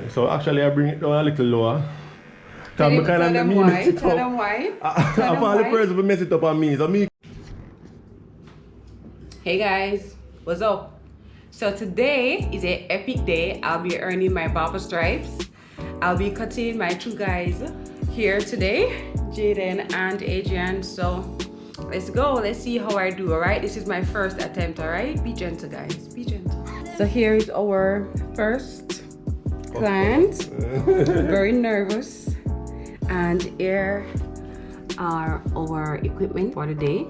So actually I bring it down a little lower. Tell them why. Tell them why. I found the person who mess it up on me. So me. Hey guys, what's up? So today is an epic day. I'll be earning my barber stripes. I'll be cutting my two guys here today, Jaden and Adrian. So let's go. Let's see how I do. All right, this is my first attempt. All right, be gentle, guys. Be gentle. So here is our first client. Very nervous. And here are our equipment for the day.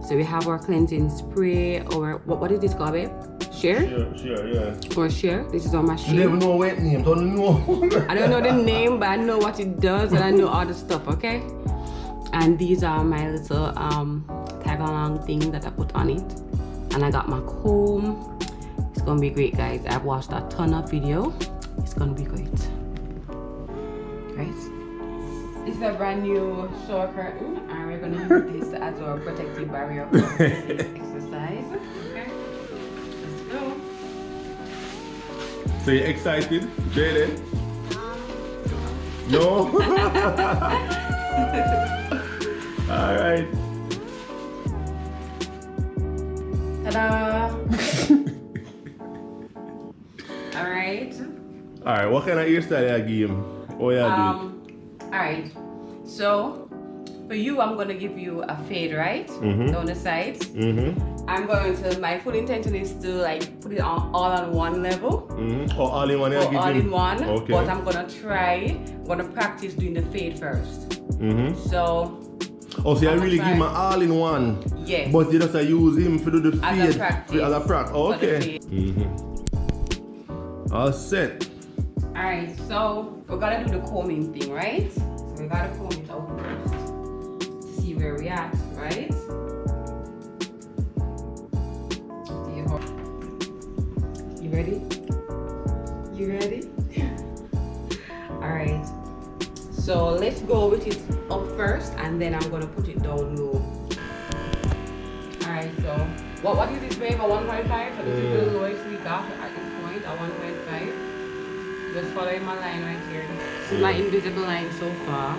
So we have our cleansing spray, or what is this called, babe? Shear? Sure, yeah. Or shear. This is on my shear. You never know what name, don't know. I don't know the name, but I know what it does and I know all the stuff, okay? And these are my little tag along thing that I put on it. And I got my comb. It's gonna be great, guys. I've watched a ton of video. It's gonna be great. Right? This is a brand new shower curtain, and we're gonna use this as our protective barrier for exercise. Okay, let's go. So you excited, Jaden? No? Alright. Ta-da! Alright. Alright, what kind of hairstyle you give him? Oh yeah, Alright, so for you, I'm gonna give you a fade, right? Down the sides. I'm going to, my full intention is to like put it on all on one level. Or all in one? Or all in one. Okay. But I'm gonna practice doing the fade first. So. Oh, so you really give him an all in one? Yes. But you just use him to do the fade? As a practice. As a practice. Oh, okay. All set. Alright, so we're gonna do the combing thing, right? So we gotta comb it out first to see where we at, right? You ready? You ready? Alright. So let's go with it up first and then I'm gonna put it down low. Alright, so what is this, babe? A 1.5? So this is the lowest we got at this point, a 1.5. Just following my line right here. This is my invisible line so far.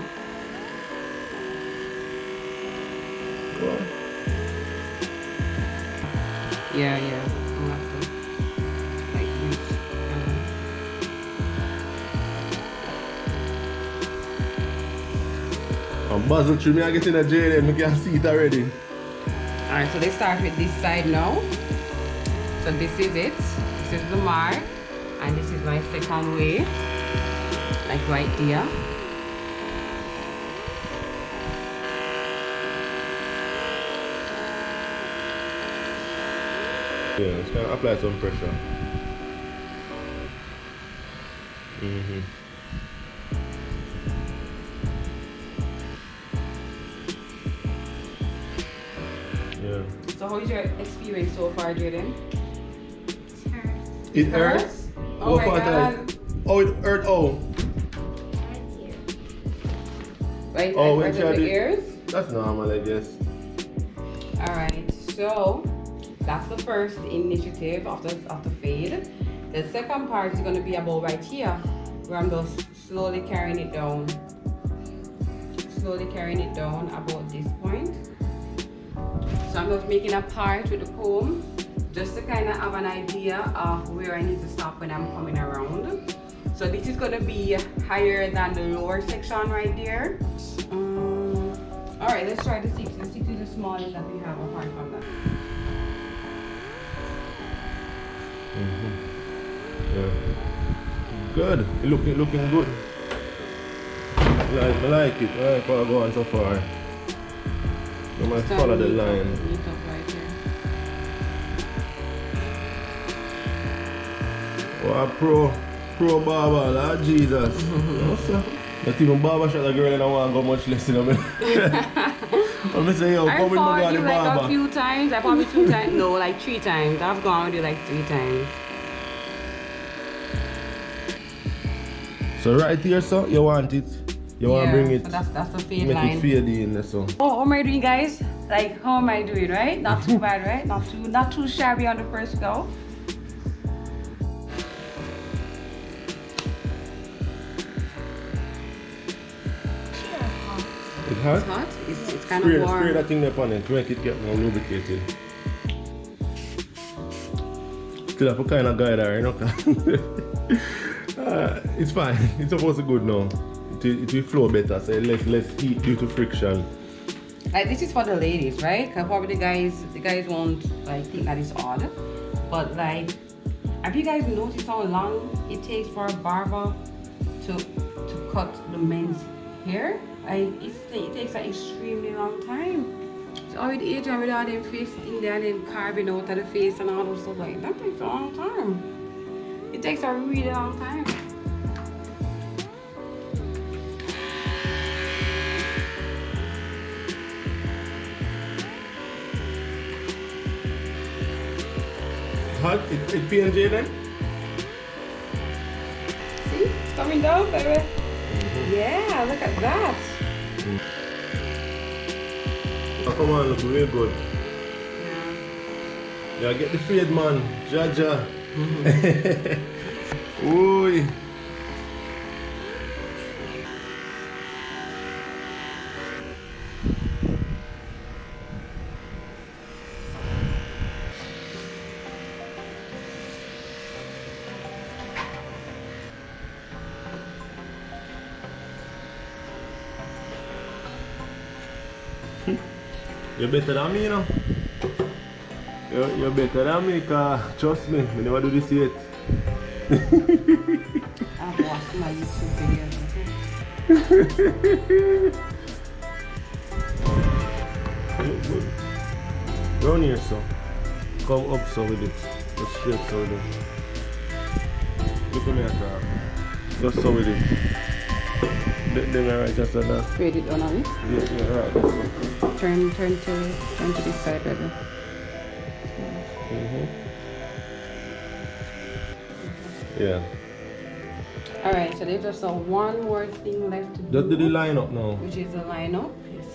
Cool. Yeah. I'm gonna have to like reach. I'm buzzing through me, I get in a jail and I can see it already. Alright, so let's start with this side now. So this is it. This is the mark. And this is my second way, like right here. Yeah, it's gonna apply some pressure. Yeah. So how is your experience so far, Jaden? It hurts? Oh my God. Oh, it hurt. Oh. Right, Oh, right when over the ears? That's normal, I guess. Alright, so that's the first initiative of the fade. The second part is going to be about right here, where I'm just slowly carrying it down. Slowly carrying it down about this point. So I'm just making a part with the comb, just to kind of have an idea of where I need to stop when I'm coming around. So this is going to be higher than the lower section right there. Alright, let's try the 6. The 6 is the smallest that we have apart from that. Yeah. Good. Looking good. I like it. I like what I go on so far. You must follow the line. Meet up right here. Oh, pro barber, Lord Jesus. Not even barber shot a girl and I want to go much less in a minute. I'm say, yo, come with me go to the barber. Like a few times. I probably 2 times. No, like 3 times. I've gone with you like 3 times. So right here, so you want it. You want to bring it. So that's the fade make line. it fade in there, so. Oh, how am I doing, guys? Like, how am I doing, right? Not too bad, right? Not too shabby on the first go. hot? It's hot. It's kind Spray, of warm. spray that thing there on it to make it get more lubricated. Still have a kind of guy there, you know. It's fine. It's supposed to good now. It will flow better, so less heat due to friction. Like this is for the ladies, right? Cause probably the guys won't like think that it's odd. But like, have you guys noticed how long it takes for a barber to cut the men's hair? Like it takes an extremely long time. So with age and with all them face thing there and then carving out of the face and all those stuff like that takes a long time. It takes a really long time. Hot? It P&J then? See? It's coming down, baby. Yeah, look at that. Oh, come on, look real good. Yeah, get the fade, man. Jaja. Ooh. You're better than me, you know. You're better than me, cause trust me, I never do this yet. I've watched my YouTube videos. Look good. Round here, so. Come up so with it. Go straight so with it. Look at me at that. Go so with it. Then right just like that. Spread it on it. Yeah, right. That's it. Turn to this side, baby. Yeah. Alright, so there's just one more thing left to do. Just do the line up now. Which is the line up. Yes.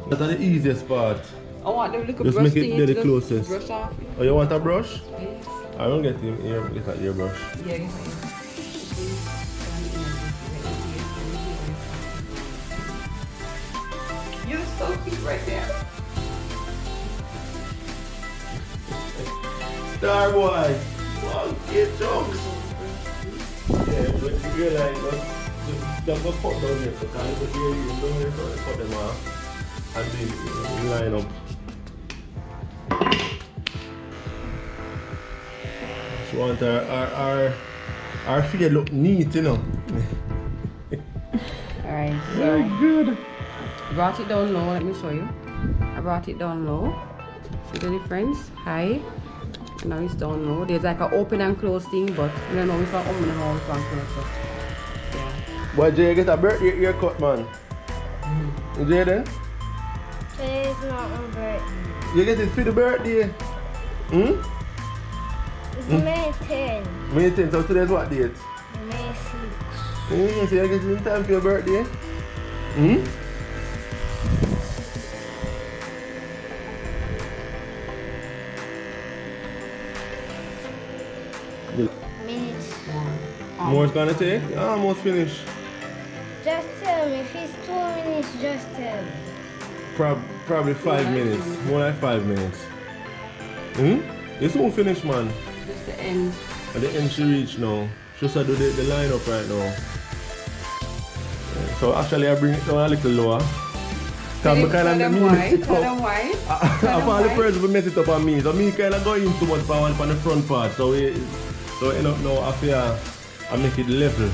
That's the easiest part. I want them little Just brush make it thing the to just closest. brush off. Oh, you want a brush? Yes. I don't get him here. Get that ear brush. Yeah, yes, you're so cute right there. Star boy. Wow, get chunks. Yeah, but you like just go cut down here. So can you put your ear down here so cut them off and then line up. She want our fade look neat, you know. Alright, so Very good. I brought it down low. Let me show you. I brought it down low. See the difference? High. Now it's down low. There's like an open and close thing, but I don't know if I open and how it's close. Yeah. Boy, Jay, get a birthday haircut, man. Jay, then? Today's not my birthday. You get it for the birthday? Hmm? It's May 10. May 10th, so today's what date? May 6. So you get it in time for your birthday? Hmm? Minutes. More's gonna take? Almost finished. Just tell me. If it's 2 minutes, just tell me. Probably 5 minutes. More like 5 minutes. Hmm? It's all finished, man. Just the end. At the end she reached now. She just do the line up right now. Yeah, so actually I bring it down a little lower. Cause I kind of mess it Tell them up. why. I found the person who mess it up on me. So me kind of go in too much for one on the front part. So end up now I make it level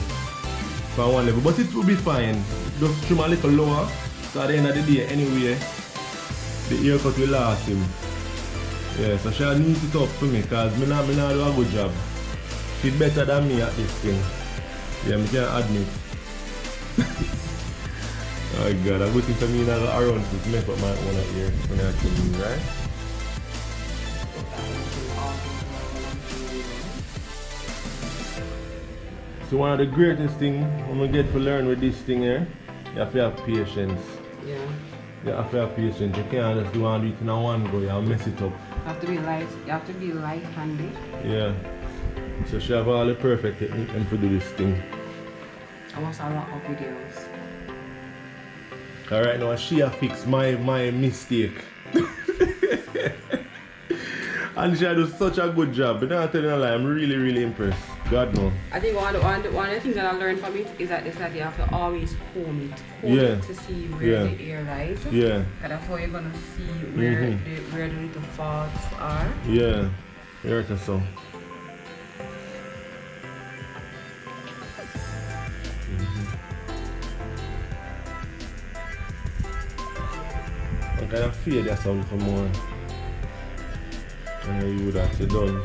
for one level. But it will be fine. Just trim a little lower. So at the end of the day anyway, the haircut will last him. Yeah, so she'll neat it up for me because I not do a good job. She's better than me at this thing. Yeah, I can admit. Oh god, I'm waiting for me now around to make up my own ear when I kill me, right? So one of the greatest things I'm gonna get to learn with this thing here, you have to have patience. Yeah. You have to have patience. You can't just do it in one go, you'll mess it up. You have to be light. You have to be light-handed. Yeah. So she have all the perfect technique and to do this thing. I watch a lot of videos. Alright now she a fix my mistake. And she do such a good job. But I'm telling you a lie, I'm really impressed. God no. I think one of the things that I learned from it is that you have to always comb it to see where the hair lies. Yeah. And that's how you're gonna see where the little faults are. Yeah. You heard that so. I'm kind of fade that sound for more. And you that you done.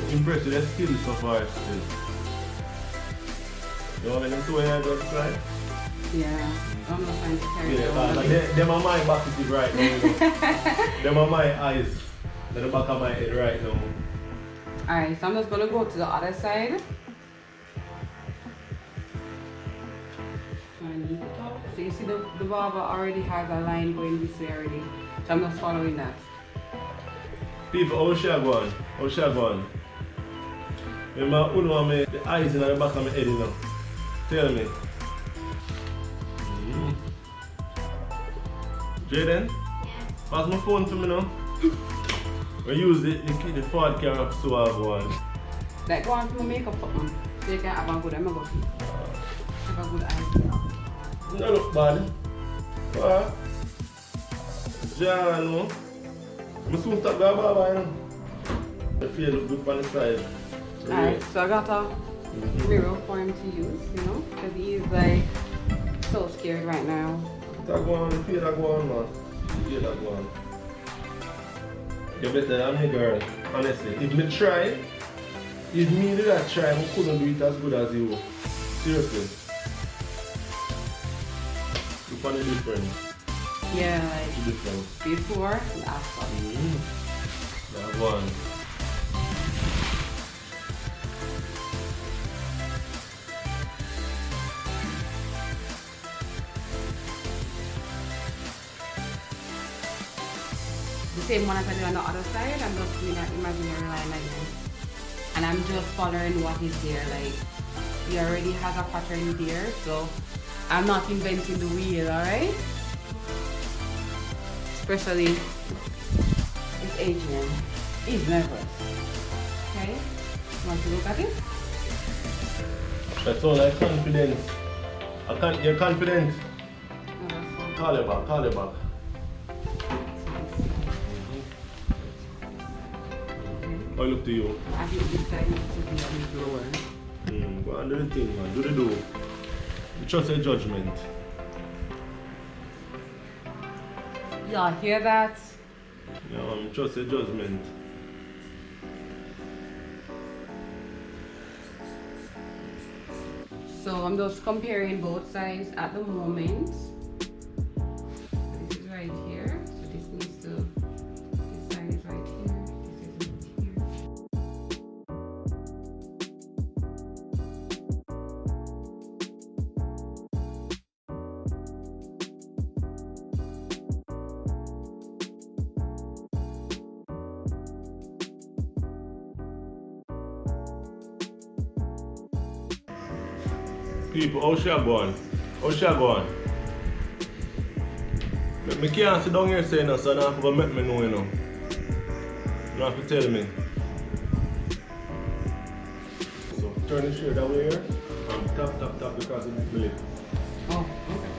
Impressed with that skill so far still. You want me to do it just right? Yeah. I'm not trying to carry it Yeah, on. like them are my back is right now. You know. Them are my eyes. They're the back of my head right now. Alright, so I'm just gonna go to the other side. So you see the barber already has a line going this way already. So I'm just following that. People, how she a go on? How she a go on? Remember, who know me, the eyes in the back of my head, you know? Tell me. Jaden? Pass my phone to me now. We use the forward camera so I go on. Like go on to my makeup something. So you can have a good, have a good idea. No look bad. What? John, no? I soon stop going barber, you know? The face look good on the side. Alright, so I got a mirror for him to use, you know? Because he's like so scared right now. That go on, the face that go on, man. The face that go on. You're better than me, girl. Honestly. If me try, if me did that try, I couldn't do it as good as you. Seriously. Look on the difference. Yeah, like The difference. before and after. That one. The same one as I did on the other side, I'm just doing that imaginary line again. And I'm just following what is there. Like, he already has a pattern there, so I'm not inventing the wheel, alright? Especially with Adrian. He's nervous. Okay? You want to look at it? That's all like confidence. You're confident. No, that's fine. Call it back, call it back. I look to you. I think this side needs to be a bit lower. Go on, do the thing, man. Do the do. Trust your judgment. Y'all hear that? Yeah, trust your judgment. So I'm just comparing both sides at the moment. This is right here. So this needs to, this side is right here. This is right here. People, how she a go on? How she a go on? Me can't sit down here saying no, so I don't have to make me know, you know. You have to tell me. So turn the shirt that way here. And tap because it's the lip. Oh, okay.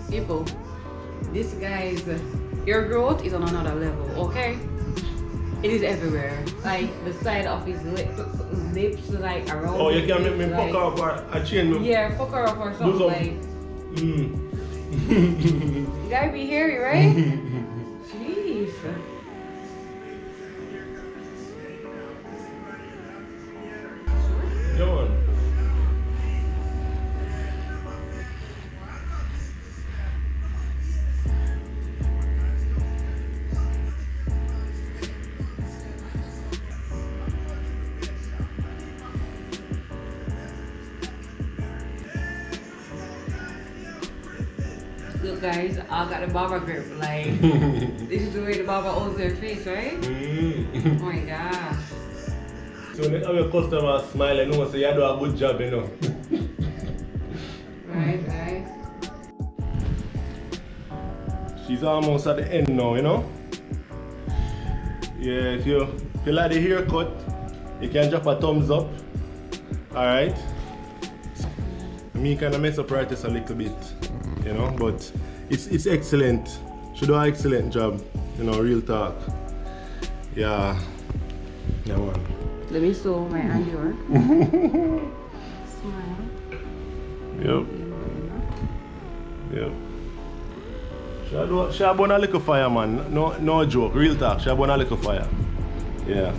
People, This guy's hair growth is on another level, okay? It is everywhere. Like the side of his lips like around. Oh, you can make me like, fuck up or a chain me. Yeah, fuck her up or something some- like. Mm. You gotta be hairy, right? Jeez. Come on. Look guys, I got the barber grip. Like, this is the way the barber holds their face, right? Mm. Oh my gosh. So when your customer smile, I know say you do a good job, you know. Right. She's almost at the end now, you know. Yeah, if you like the haircut, you can drop a thumbs up. Alright. Me kinda mess up right just a little bit, you know, but it's excellent. She do an excellent job, you know, real talk. Yeah. Yeah man. Let me sew my handiwork. Smile. Yep. Yep. She burn a little fire, man. No joke. Real talk. She burn a little fire. Yeah.